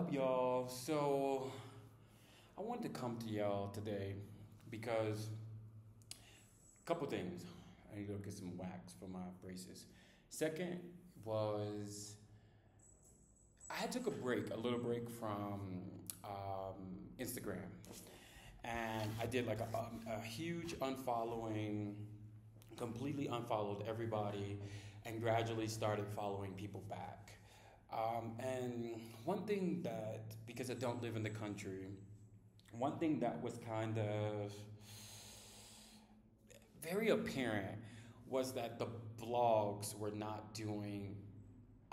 up, y'all? So, I wanted to come to y'all today because a couple things. I need to go get some wax for my braces. Second was I had took a little break from Instagram, and I did like a huge unfollowing, completely unfollowed everybody, and gradually started following people back. And one thing that, because I don't live in the country, one thing that was kind of very apparent was that the blogs were not doing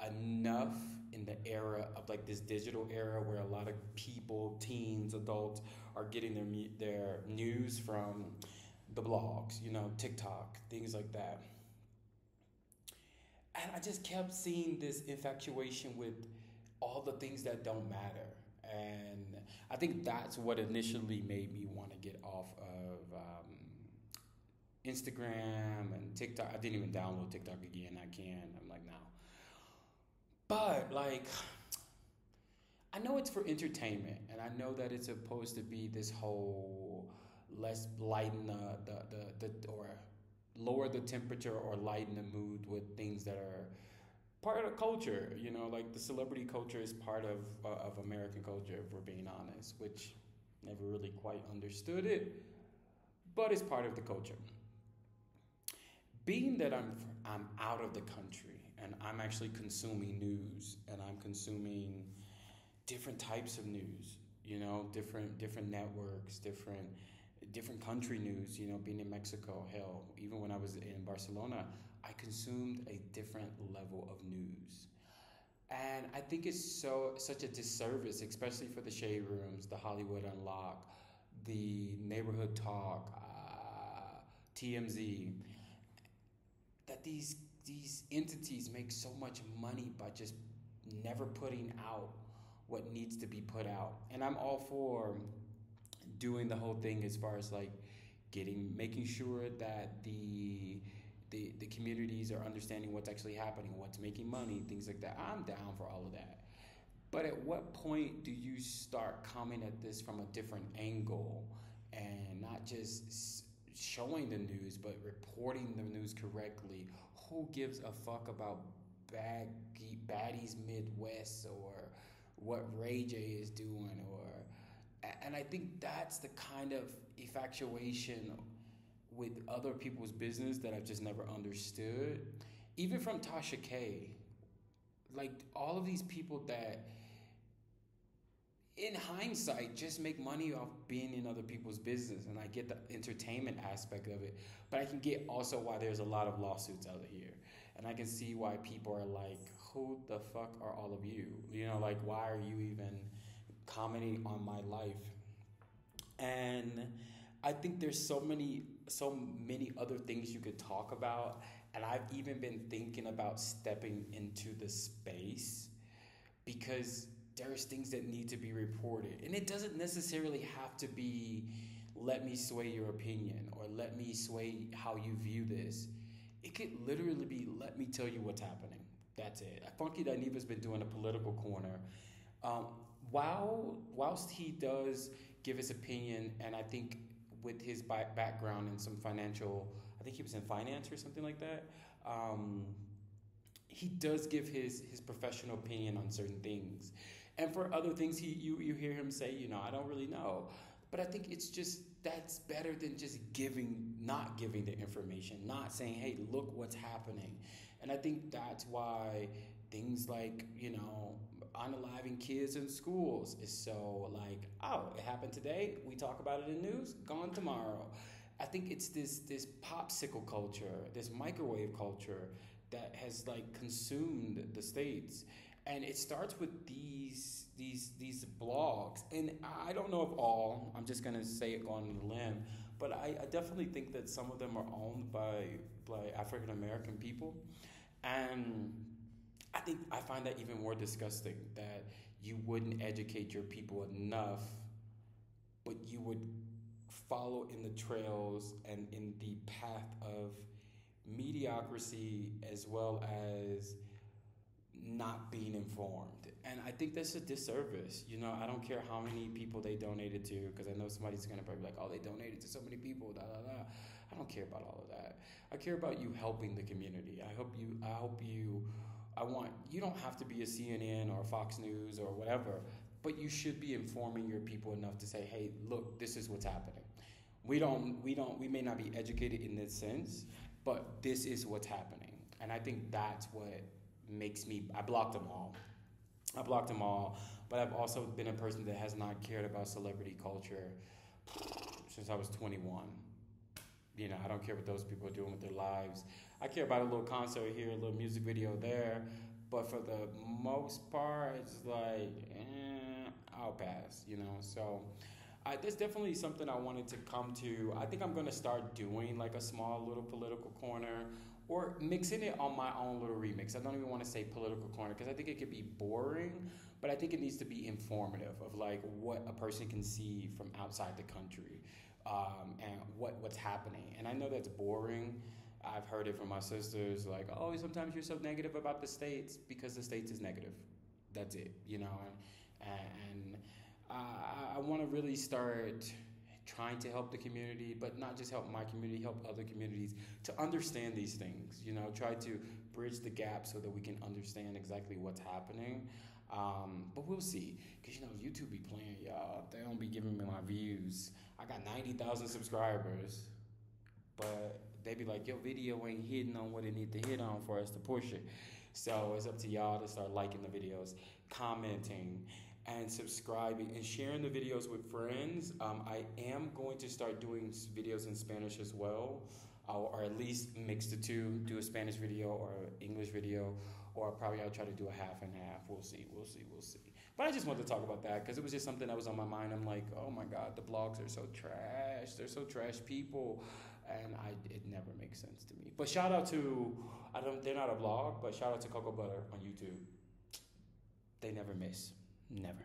enough in the era of like this digital era where a lot of people, teens, adults, are getting their news from the blogs, TikTok, things like that. And I just kept seeing this infatuation with all the things that don't matter. And I think that's what initially made me want to get off of Instagram and TikTok. I didn't even download TikTok again. I can. I'm like, no. But like, I know it's for entertainment, and I know that it's supposed to be this whole let's lighten the or lower the temperature or lighten the mood with things that are part of culture. Like the celebrity culture is part of American culture, if we're being honest, which never really quite understood it, but it's part of the culture. Being that I'm out of the country and I'm actually consuming news and I'm consuming different types of news, different networks, different country news, being in Mexico, hell, even when I was in Barcelona, I consumed a different level of news. And I think it's such a disservice, especially for the shade rooms, the Hollywood Unlock, the Neighborhood Talk, TMZ, that these entities make so much money by just never putting out what needs to be put out. And I'm all for doing the whole thing as far as like making sure that the communities are understanding what's actually happening, what's making money, things like that. I'm down for all of that. But at what point do you start coming at this from a different angle and not just showing the news, but reporting the news correctly? Who gives a fuck about baddies Midwest or what Ray J is doing? And I think that's the kind of infatuation with other people's business that I've just never understood. Even from Tasha K, like all of these people that in hindsight just make money off being in other people's business, and I get the entertainment aspect of it, but I can get also why there's a lot of lawsuits out here, and I can see why people are like, who the fuck are all of you? Like, why are you even commenting on my life? And I think there's so many other things you could talk about, and I've even been thinking about stepping into the space because there's things that need to be reported. And it doesn't necessarily have to be, let me sway your opinion or let me sway how you view this. It could literally be, let me tell you what's happening. That's it. Funky Daniva's been doing a political corner. Whilst he does give his opinion, and I think with his background in some financial, I think he was in finance or something like that, he does give his professional opinion on certain things. And for other things, you hear him say, I don't really know. But I think it's just, that's better than just not giving the information, not saying, hey, look what's happening. And I think that's why things like, unaliving kids in schools is so like, oh, it happened today, we talk about it in the news, gone tomorrow. I think it's this popsicle culture, this microwave culture that has like consumed the States. And it starts with these blogs. And I don't know if all, I'm just gonna say it on the limb, but I definitely think that some of them are owned by African American people. And I find that even more disgusting, that you wouldn't educate your people enough, but you would follow in the trails and in the path of mediocrity, as well as not being informed. And I think that's a disservice. You know, I don't care how many people they donated to, because I know somebody's going to probably be like, oh, they donated to so many people, da, da, da. I don't care about all of that. I care about you helping the community. I want, you don't have to be a CNN or Fox News or whatever, but you should be informing your people enough to say, hey, look, this is what's happening. We may not be educated in this sense, but this is what's happening. And I think that's what makes me, I blocked them all, but I've also been a person that has not cared about celebrity culture since I was 21. You know, I don't care what those people are doing with their lives. I care about a little concert here, a little music video there, but for the most part, it's like, I'll pass, you know. So there's definitely something I wanted to come to. I think I'm going to start doing like a small little political corner, or mixing it on my own little remix. I don't even want to say political corner because I think it could be boring, but I think it needs to be informative of like what a person can see from outside the country, and what's happening. And I know that's boring. I've heard it from my sisters, like, oh, sometimes you're so negative about the States because the States is negative. That's it, you know. And I want to really start trying to help the community, but not just help my community, help other communities to understand these things. You know, try to bridge the gap so that we can understand exactly what's happening. But we'll see, because, you know, YouTube be playing, y'all. They don't be giving me my views. I got 90,000 subscribers, but they be like, your video ain't hitting on what it need to hit on for us to push it. So it's up to y'all to start liking the videos, commenting, and subscribing and sharing the videos with friends. I am going to start doing videos in Spanish as well, or at least mix the two, do a Spanish video or English video, or probably I'll try to do a half and half. We'll see. But I just wanted to talk about that because it was just something that was on my mind. I'm like, oh my God, the blogs are so trash. They're so trash people. And it never makes sense to me. But shout out to, they're not a blog, but shout out to Cocoa Butter on YouTube. They never miss. Never.